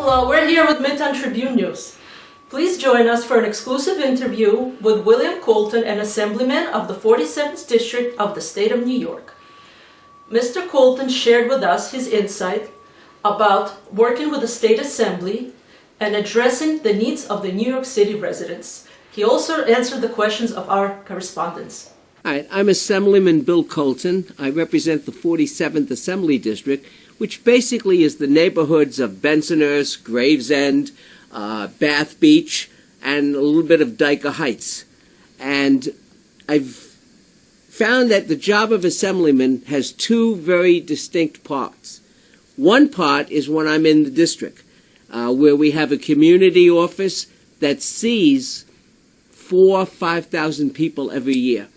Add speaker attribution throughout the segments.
Speaker 1: We're here with Midtown Tribune News. Please join us for an exclusive interview with William Colton, an assemblyman of the 47th District of the state of New York. Mr. Colton shared with us his insight about working with the State Assembly and addressing the needs of the New York City residents. He also answered the questions of our correspondents.
Speaker 2: Hi, I'm Assemblyman Bill Colton. I represent the 47th Assembly District, which basically is the neighborhoods of Bensonhurst, Gravesend, Bath Beach, and a little bit of Dyker Heights. And I've found that the job of assemblyman has two very distinct parts. One part is when I'm in the district, where we have a community office that sees 4,000 or 5,000 people every year.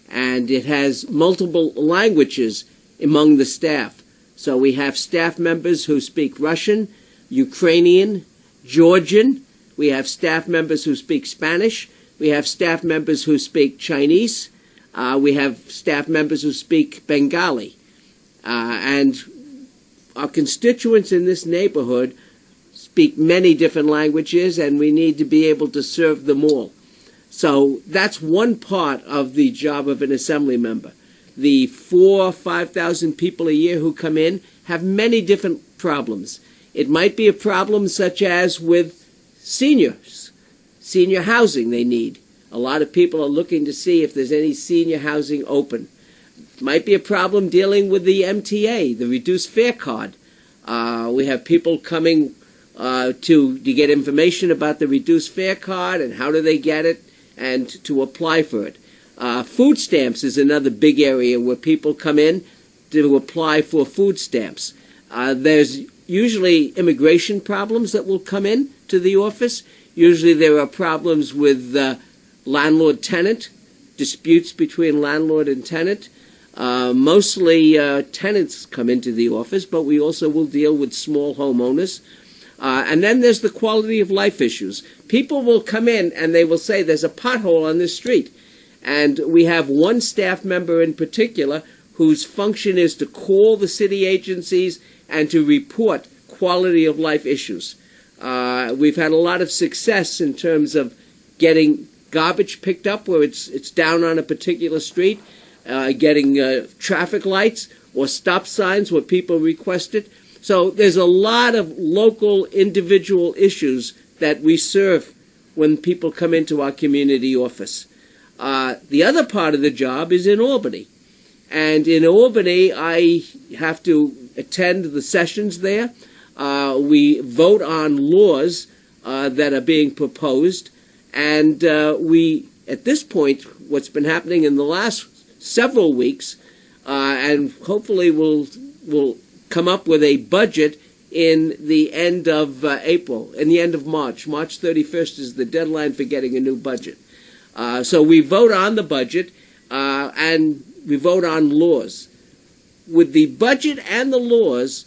Speaker 2: And it has multiple languages among the staff. So we have staff members who speak Russian, Ukrainian, Georgian. We have staff members who speak Spanish. We have staff members who speak Chinese. We have staff members who speak Bengali. And our constituents in this neighborhood speak many different languages, and we need to be able to serve them all. So that's one part of the job of an assembly member. The 4,000 or 5,000 people a year who come in have many different problems. It might be a problem such as with seniors, senior housing they need. A lot of people are looking to see if there's any senior housing open. It might be a problem dealing with the MTA, the reduced fare card. We have people coming to get information about the reduced fare card and how do they get it and to apply for it. Food stamps is another big area where people come in to apply for food stamps. There's usually immigration problems that will come in to the office. Usually there are problems with landlord-tenant, disputes between landlord and tenant. Mostly tenants come into the office, but we also will deal with small homeowners. And then there's the quality of life issues. People will come in and they will say there's a pothole on this street. And we have one staff member in particular whose function is to call the city agencies and to report quality of life issues. We've had a lot of success in terms of getting garbage picked up where it's down on a particular street, getting traffic lights or stop signs where people request it. So there's a lot of local individual issues that we serve when people come into our community office. The other part of the job is in Albany. And in Albany, I have to attend the sessions there. We vote on laws that are being proposed. And we, at this point, what's been happening in the last several weeks, and hopefully we'll come up with a budget in the end of April, in the end of March. March 31st is the deadline for getting a new budget. So we vote on the budget and we vote on laws. With the budget and the laws,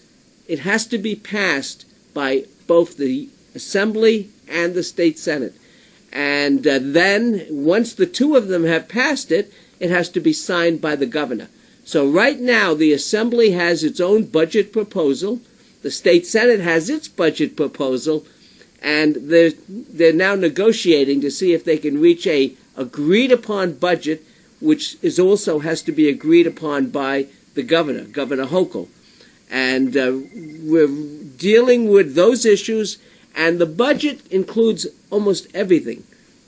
Speaker 2: it has to be passed by both the Assembly and the State Senate. And then, once the two of them have passed it, it has to be signed by the governor. So right now, the Assembly has its own budget proposal. The State Senate has its budget proposal. And they're now negotiating to see if they can reach a agreed-upon budget, which is also has to be agreed upon by the governor, Governor Hochul. And we're dealing with those issues, and the budget includes almost everything.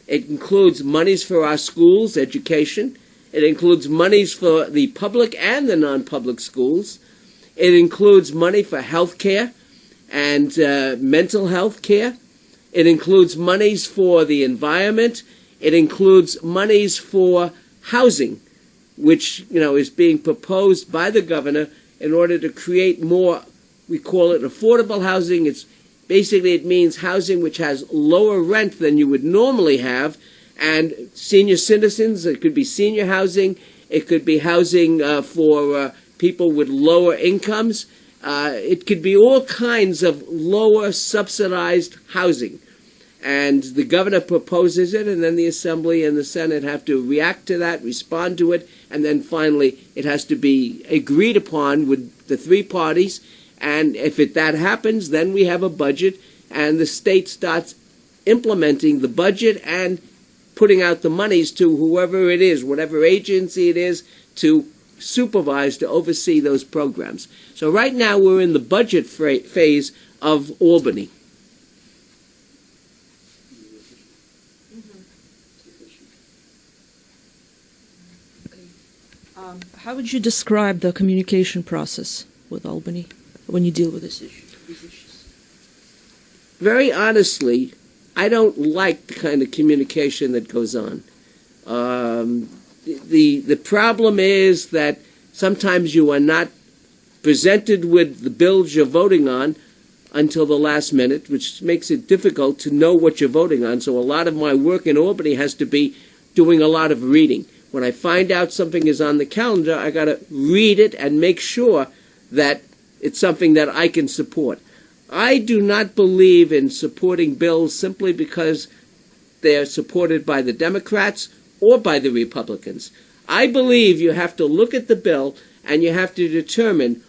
Speaker 2: It includes monies for our schools, education. It includes monies for the public and the non-public schools. It includes money for health care and mental health care. It includes monies for the environment. It includes monies for housing, which is being proposed by the governor in order to create more, we call it affordable housing. It means housing which has lower rent than you would normally have, and senior citizens, it could be senior housing, it could be housing for people with lower incomes, it could be all kinds of lower subsidized housing. And the governor proposes it, and then the Assembly and the Senate have to react to that, respond to it, and then finally it has to be agreed upon with the three parties. And if that happens, then we have a budget and the state starts implementing the budget and putting out the monies to whoever it is, whatever agency it is, to supervise, to oversee those programs. So right now we're in the budget phase of Albany.
Speaker 3: How would you describe the communication process with Albany when you deal with these issues?
Speaker 2: Very honestly, I don't like the kind of communication that goes on. The problem is that sometimes you are not presented with the bills you're voting on until the last minute, which makes it difficult to know what you're voting on. So a lot of my work in Albany has to be doing a lot of reading. When I find out something is on the calendar, I got to read it and make sure that it's something that I can support. I do not believe in supporting bills simply because they are supported by the Democrats or by the Republicans. I believe you have to look at the bill and you have to determine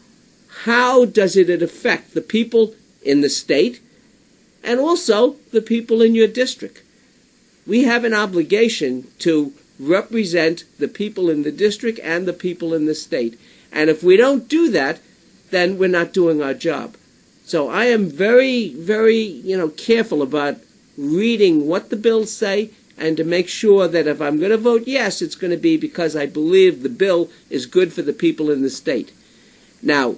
Speaker 2: how does it affect the people in the state and also the people in your district. We have an obligation to represent the people in the district and the people in the state. And if we don't do that, then we're not doing our job. So I am very, very, careful about reading what the bills say and to make sure that if I'm going to vote yes, it's going to be because I believe the bill is good for the people in the state. Now,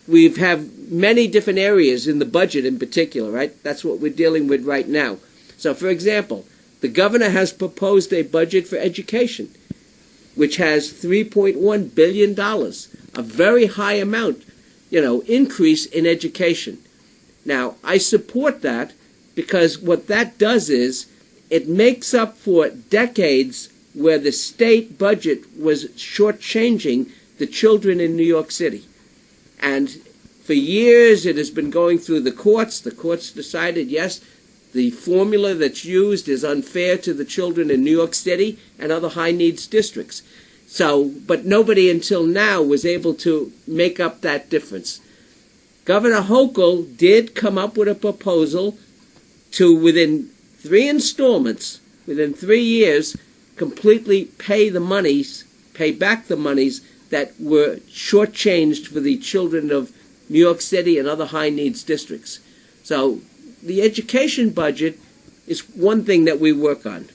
Speaker 2: we have many different areas in the budget in particular, right? That's what we're dealing with right now. So, for example, the governor has proposed a budget for education, which has $3.1 billion, a very high amount, increase in education. Now, I support that because what that does is it makes up for decades where the state budget was shortchanging the children in New York City. And for years it has been going through the courts. The courts decided, yes, the formula that's used is unfair to the children in New York City and other high-needs districts. So, but nobody until now was able to make up that difference. Governor Hochul did come up with a proposal to, within 3 installments, within 3 years, completely pay back the monies that were shortchanged for the children of New York City and other high-needs districts. So the education budget is one thing that we work on.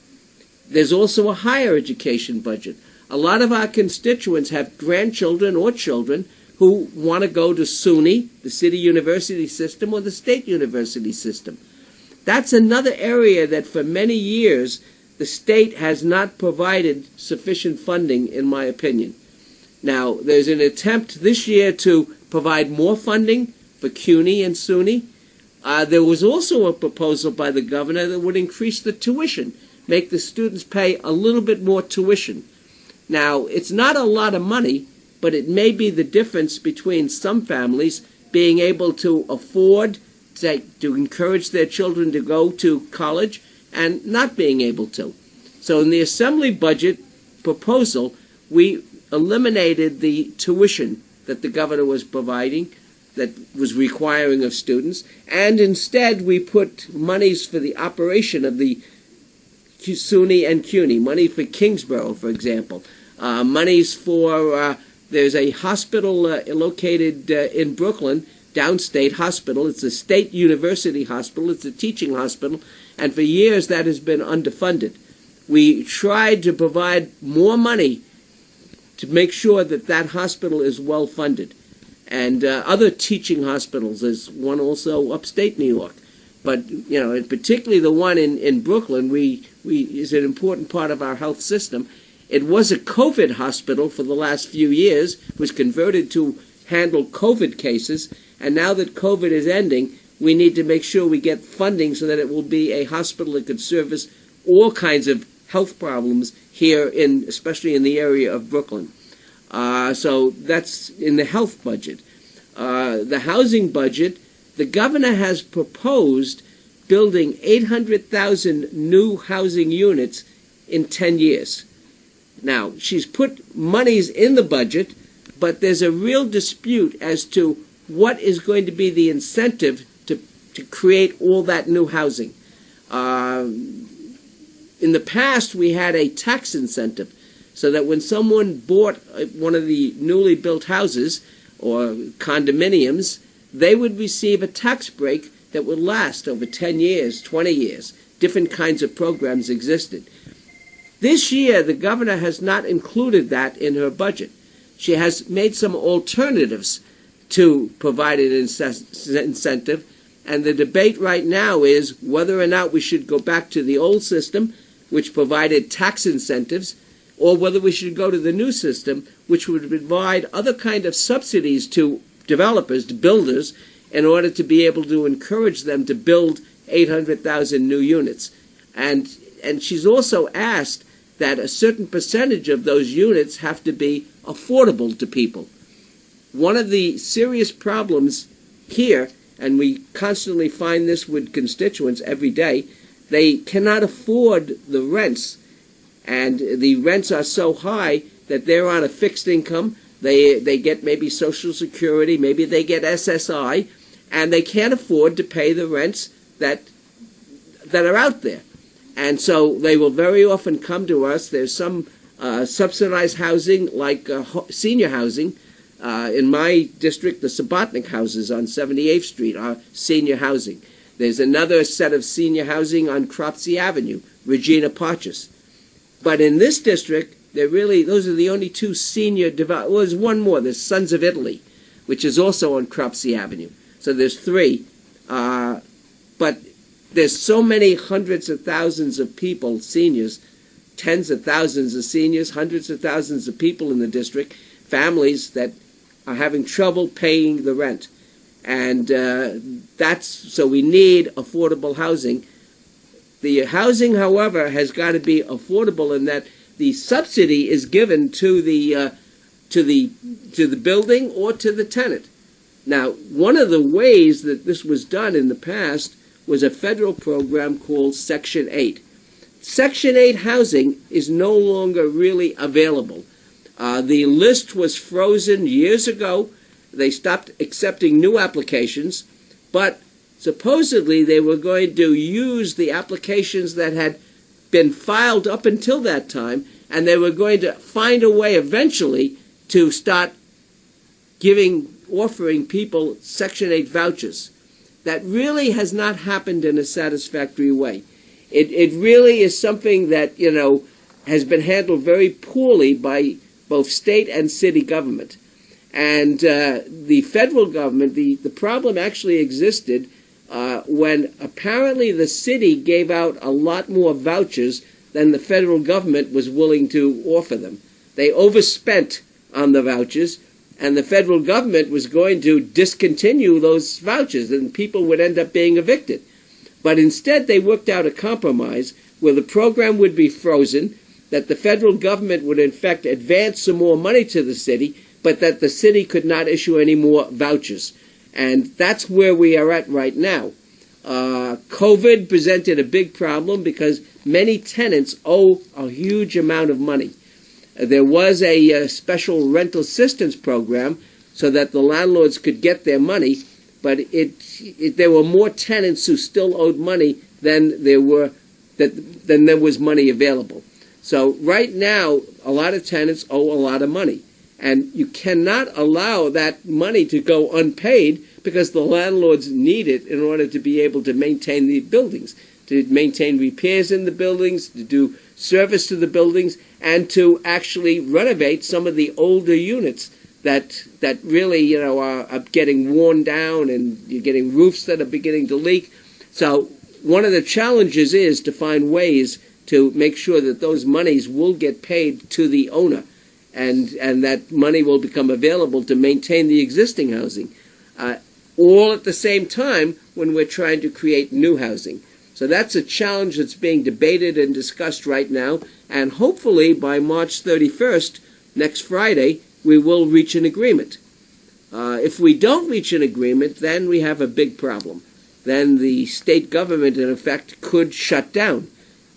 Speaker 2: There's also a higher education budget. A lot of our constituents have grandchildren or children who want to go to SUNY, the city university system, or the state university system. That's another area that for many years the state has not provided sufficient funding, in my opinion. Now, there's an attempt this year to provide more funding for CUNY and SUNY. There was also a proposal by the governor that would increase the tuition, make the students pay a little bit more tuition. Now, it's not a lot of money, but it may be the difference between some families being able to afford to encourage their children to go to college and not being able to. So in the Assembly budget proposal, we eliminated the tuition that the governor was providing, that was requiring of students, and instead we put monies for the operation of the SUNY and CUNY, money for Kingsborough, for example, monies for, there's a hospital located in Brooklyn, Downstate Hospital. It's a state university hospital. It's a teaching hospital, and for years that has been underfunded. We tried to provide more money to make sure that that hospital is well funded. And other teaching hospitals, there's one also upstate New York. But, and particularly the one in Brooklyn, we is an important part of our health system. It was a COVID hospital for the last few years, was converted to handle COVID cases, and now that COVID is ending, we need to make sure we get funding so that it will be a hospital that could service all kinds of health problems here, especially in the area of Brooklyn. So that's in the health budget. The housing budget, the governor has proposed building 800,000 new housing units in 10 years. Now, she's put monies in the budget, but there's a real dispute as to what is going to be the incentive to to create all that new housing. In the past, we had a tax incentive so that when someone bought one of the newly built houses or condominiums, they would receive a tax break that would last over 10 years, 20 years. Different kinds of programs existed. This year, the governor has not included that in her budget. She has made some alternatives to provide an incentive, and the debate right now is whether or not we should go back to the old system, which provided tax incentives, or whether we should go to the new system, which would provide other kind of subsidies to developers, to builders, in order to be able to encourage them to build 800,000 new units. And she's also asked that a certain percentage of those units have to be affordable to people. One of the serious problems here, and we constantly find this with constituents every day, they cannot afford the rents. And the rents are so high that they're on a fixed income. They get maybe Social Security, maybe they get SSI, and they can't afford to pay the rents that are out there. And so they will very often come to us. There's some subsidized housing, like senior housing. In my district, the Subotnik houses on 78th Street are senior housing. There's another set of senior housing on Cropsey Avenue, Regina Pacis. But in this district, those are the only two senior developers. Well, there's one more. There's Sons of Italy, which is also on Cropsey Avenue. So there's three. But there's so many hundreds of thousands of people, seniors, tens of thousands of seniors, hundreds of thousands of people in the district, families that are having trouble paying the rent. And so we need affordable housing. The housing, however, has got to be affordable in that the subsidy is given to the building or to the tenant. Now, one of the ways that this was done in the past was a federal program called Section 8. Section 8 housing is no longer really available. The list was frozen years ago. They stopped accepting new applications, but supposedly they were going to use the applications that had been filed up until that time, and they were going to find a way eventually to start offering people Section 8 vouchers. That really has not happened in a satisfactory way. It really is something that, has been handled very poorly by both state and city government. And the federal government, the problem actually existed when apparently the city gave out a lot more vouchers than the federal government was willing to offer them. They overspent on the vouchers, and the federal government was going to discontinue those vouchers, and people would end up being evicted. But instead, they worked out a compromise where the program would be frozen, that the federal government would, in fact, advance some more money to the city, but that the city could not issue any more vouchers. And that's where we are at right now. COVID presented a big problem because many tenants owe a huge amount of money. There was a special rental assistance program so that the landlords could get their money, but there were more tenants who still owed money than there was money available. So right now, a lot of tenants owe a lot of money, and you cannot allow that money to go unpaid because the landlords need it in order to be able to maintain the buildings, to maintain repairs in the buildings, to do service to the buildings, and to actually renovate some of the older units that really are getting worn down, and you're getting roofs that are beginning to leak. So one of the challenges is to find ways to make sure that those monies will get paid to the owner, and that money will become available to maintain the existing housing, all at the same time when we're trying to create new housing. So that's a challenge that's being debated and discussed right now, and hopefully by March 31st, next Friday, we will reach an agreement. If we don't reach an agreement, then we have a big problem. Then the state government, in effect, could shut down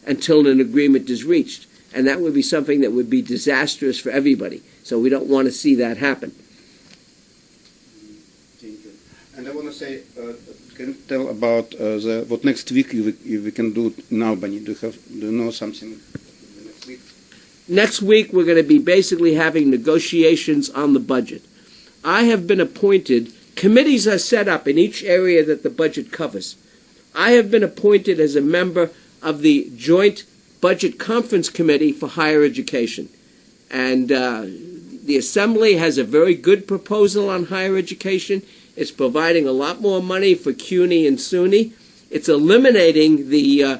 Speaker 2: until an agreement is reached, and that would be something that would be disastrous for everybody. So we don't want to see that happen.
Speaker 4: And I want to say, Can you tell about what next week we can do in Albany? Do you know something next week?
Speaker 2: Next week, we're going to be basically having negotiations on the budget. I have been appointed, committees are set up in each area that the budget covers. I have been appointed as a member of the Joint Budget Conference Committee for Higher Education. And the Assembly has a very good proposal on higher education. It's providing a lot more money for CUNY and SUNY. It's eliminating the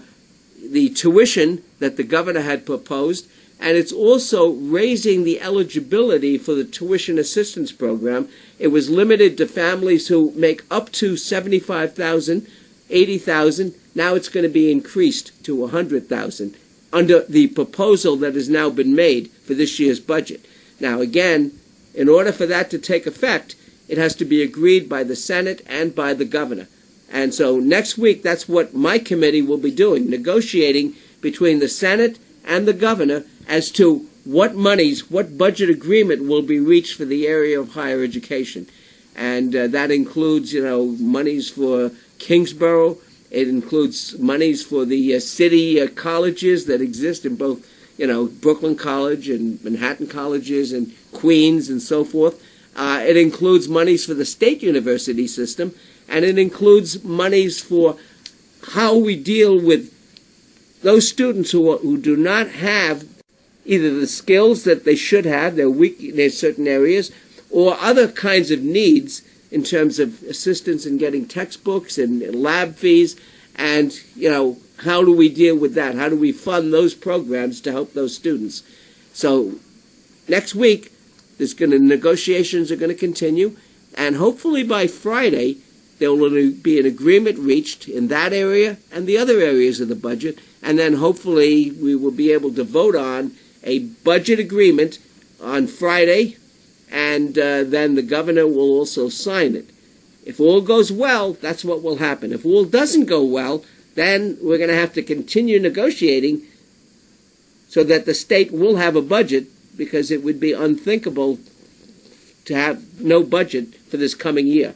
Speaker 2: tuition that the governor had proposed, and it's also raising the eligibility for the tuition assistance program. It was limited to families who make up to $75,000, $80,000. Now it's going to be increased to $100,000 under the proposal that has now been made for this year's budget. Now, again, in order for that to take effect, it has to be agreed by the Senate and by the governor. And so next week, that's what my committee will be doing, negotiating between the Senate and the governor as to what monies, what budget agreement will be reached for the area of higher education. And that includes, monies for Kingsborough. It includes monies for the city colleges that exist in both, Brooklyn College and Manhattan colleges and Queens and so forth. It includes monies for the state university system, and it includes monies for how we deal with those students who do not have either the skills that they should have, they're weak in certain areas, or other kinds of needs in terms of assistance in getting textbooks and lab fees. And, how do we deal with that? How do we fund those programs to help those students? So next week, negotiations are going to continue, and hopefully by Friday, there will be an agreement reached in that area and the other areas of the budget, and then hopefully we will be able to vote on a budget agreement on Friday, and then the governor will also sign it. If all goes well, that's what will happen. If all doesn't go well, then we're going to have to continue negotiating so that the state will have a budget, because it would be unthinkable to have no budget for this coming year.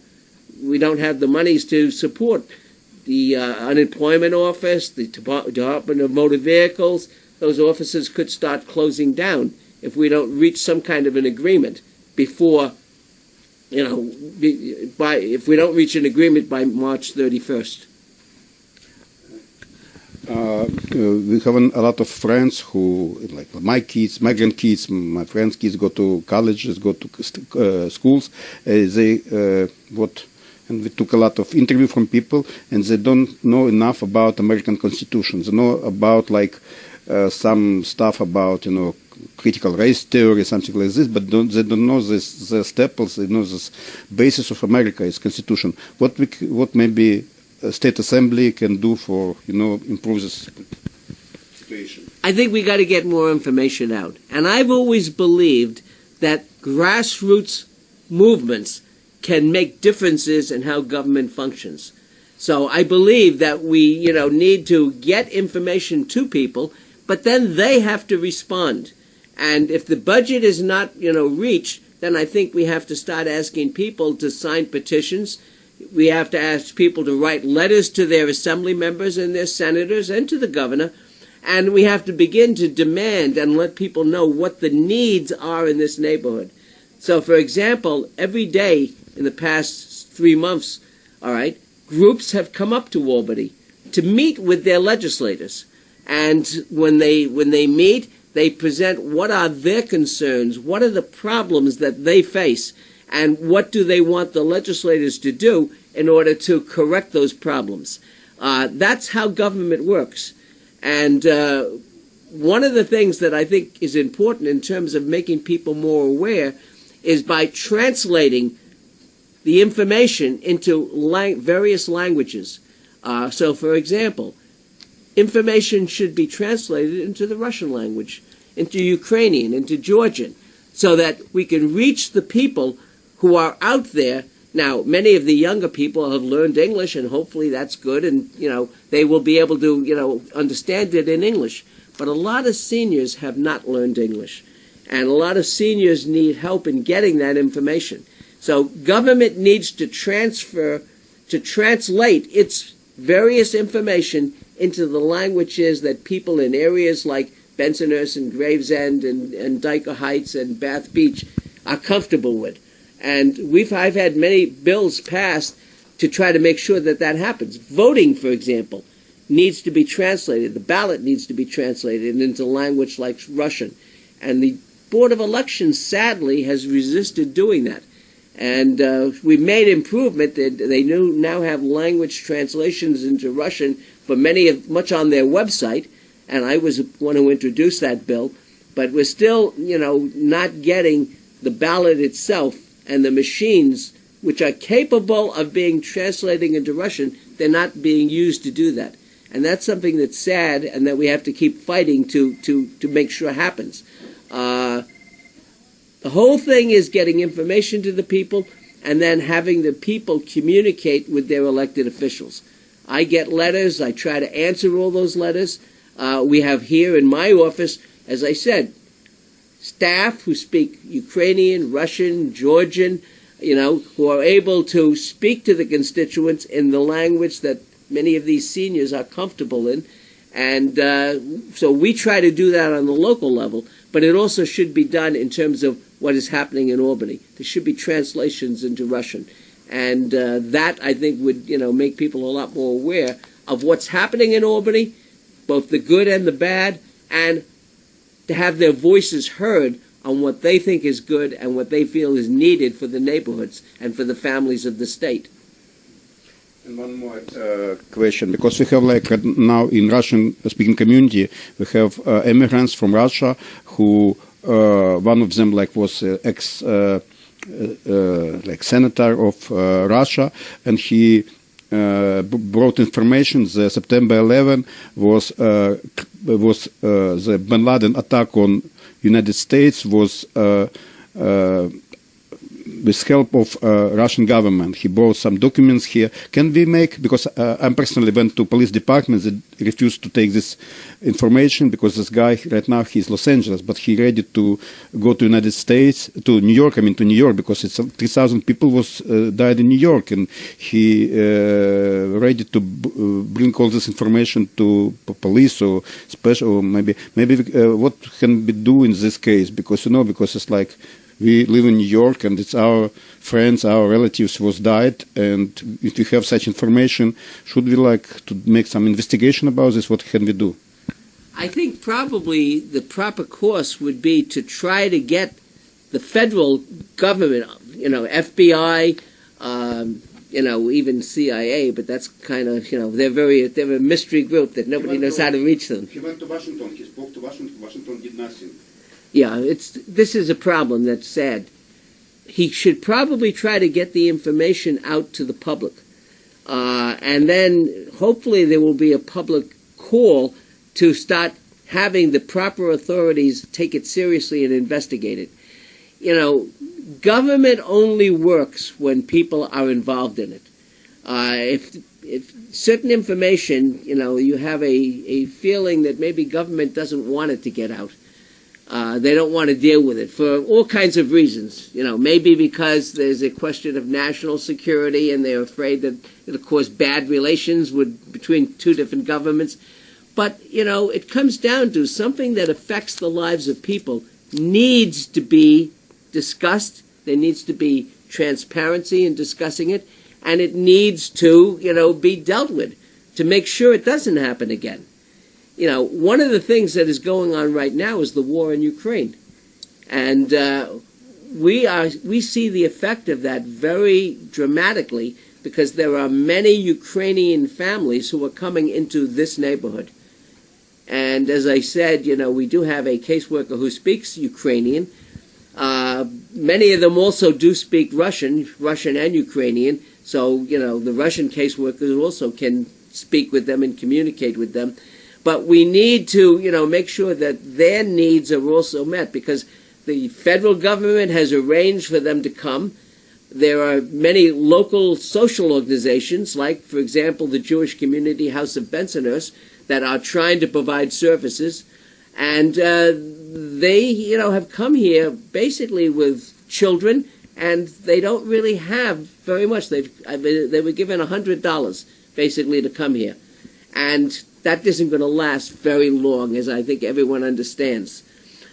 Speaker 2: We don't have the monies to support the unemployment office, the Department of Motor Vehicles. Those offices could start closing down if we don't reach some kind of an agreement before, if we don't reach an agreement by March 31st.
Speaker 4: We have a lot of friends who, like my kids, my grandkids, my friends' kids go to colleges, go to schools. And we took a lot of interview from people, and they don't know enough about American Constitution. They know about some stuff about critical race theory, something like this, but they don't know the staples. They know the basis of America is Constitution. What maybe a state assembly can do for improve this situation?
Speaker 2: I think we got to get more information out, and I've always believed that grassroots movements can make differences in how government functions. So I believe that we, need to get information to people, but then they have to respond. And if the budget is not, reached, then I think we have to start asking people to sign petitions. We have to ask people to write letters to their assembly members and their senators and to the governor. And we have to begin to demand and let people know what the needs are in this neighborhood. So, for example, every day in the past 3 months, groups have come up to Albany to meet with their legislators. And when they meet, they present what are their concerns, what are the problems that they face, and what do they want the legislators to do in order to correct those problems. That's how government works. And one of the things that I think is important in terms of making people more aware is by translating the information into various languages. So, for example, information should be translated into the Russian language, into Ukrainian, into Georgian, so that we can reach the people who are out there. Now, many of the younger people have learned English, and hopefully that's good, and, they will be able to, understand it in English. But a lot of seniors have not learned English, and a lot of seniors need help in getting that information. So government needs to transfer to translate its various information into the languages that people in areas like Bensonhurst and Gravesend and Dyker Heights and Bath Beach are comfortable with. And I've had many bills passed to try to make sure that that happens. Voting, for example, needs to be translated. The ballot needs to be translated into language like Russian. And the Board of Elections, sadly, has resisted doing that. And we've made improvement. They now have language translations into Russian for much on their website. And I was the one who introduced that bill. But we're still, not getting the ballot itself and the machines which are capable of being translating into Russian. They're not being used to do that. And that's something that's sad and that we have to keep fighting to make sure happens. The whole thing is getting information to the people and then having the people communicate with their elected officials. I get letters. I try to answer all those letters. We have here in my office, as I said, staff who speak Ukrainian, Russian, Georgian, who are able to speak to the constituents in the language that many of these seniors are comfortable in. And so we try to do that on the local level, but it also should be done in terms of what is happening in Albany. There should be translations into Russian. And that, I think, would make people a lot more aware of what's happening in Albany, both the good and the bad, and to have their voices heard on what they think is good and what they feel is needed for the neighborhoods and for the families of the state.
Speaker 4: And one more question, because we have now in Russian-speaking community, we have immigrants from Russia who, one of them was ex-senator of Russia, and he brought information that September 11 was the Bin Laden attack on United States was with help of Russian government. He brought some documents here. Can we make, because I personally went to police department that refused to take this information because this guy right now he's Los Angeles, but he ready to go to United States, to New York, because it's 3,000 people was died in New York, and he ready to bring all this information to police or special, or maybe what can we do in this case? Because because it's like we live in New York, and it's our friends, our relatives was died, and if we have such information, should we to make some investigation about this? What can we do?
Speaker 2: I think probably the proper course would be to try to get the federal government, FBI, even CIA, but that's kind of, they're a mystery group that nobody knows how to reach them.
Speaker 4: He went to Washington. He spoke to Washington. Washington did nothing.
Speaker 2: Yeah, this is a problem that's sad. He should probably try to get the information out to the public. And then hopefully there will be a public call to start having the proper authorities take it seriously and investigate it. Government only works when people are involved in it. If certain information, you have a feeling that maybe government doesn't want it to get out. They don't want to deal with it for all kinds of reasons. Maybe because there's a question of national security and they're afraid that it'll cause bad relations between two different governments. But, it comes down to something that affects the lives of people needs to be discussed. There needs to be transparency in discussing it. And it needs to, be dealt with to make sure it doesn't happen again. One of the things that is going on right now is the war in Ukraine. And we see the effect of that very dramatically because there are many Ukrainian families who are coming into this neighborhood. And as I said, we do have a caseworker who speaks Ukrainian. Many of them also do speak Russian and Ukrainian. So, the Russian caseworkers also can speak with them and communicate with them. But we need to, make sure that their needs are also met because the federal government has arranged for them to come. There are many local social organizations, like, for example, the Jewish Community House of Bensonhurst, that are trying to provide services. And they, have come here basically with children and they don't really have very much. They were given $100 basically to come here, and that isn't going to last very long, as I think everyone understands.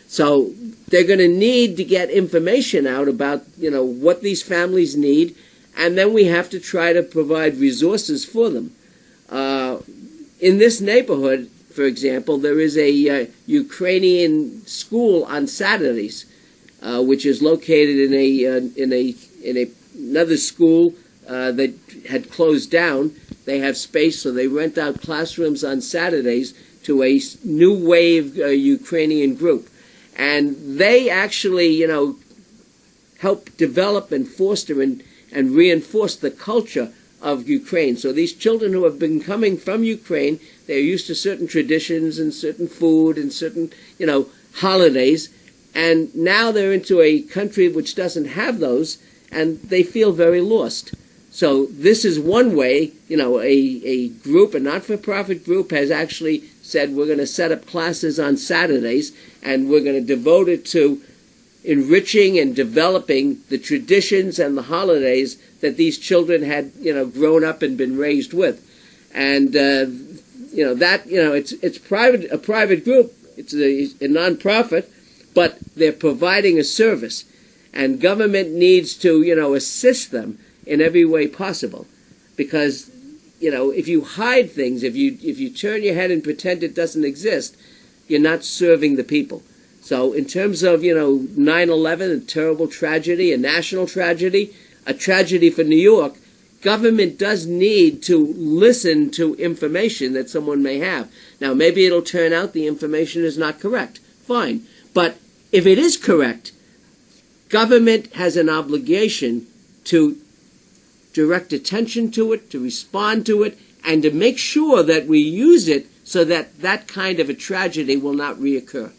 Speaker 2: So they're going to need to get information out about, what these families need, and then we have to try to provide resources for them. In this neighborhood, for example, there is a Ukrainian school on Saturdays, which is located in another school that had closed down. They have space, so they rent out classrooms on Saturdays to a new wave Ukrainian group. And they actually, help develop and foster and reinforce the culture of Ukraine. So these children who have been coming from Ukraine, they're used to certain traditions and certain food and certain, holidays. And now they're into a country which doesn't have those, and they feel very lost. So this is one way, a group, a not-for-profit group, has actually said we're going to set up classes on Saturdays, and we're going to devote it to enriching and developing the traditions and the holidays that these children had, grown up and been raised with. And, it's a private group, it's a non-profit, but they're providing a service. And government needs to, assist them in every way possible. Because, if you hide things, if you turn your head and pretend it doesn't exist, you're not serving the people. So in terms of, 9/11, a terrible tragedy, a national tragedy, a tragedy for New York, government does need to listen to information that someone may have. Now, maybe it'll turn out the information is not correct. Fine. But if it is correct, government has an obligation to direct attention to it, to respond to it, and to make sure that we use it so that that kind of a tragedy will not reoccur.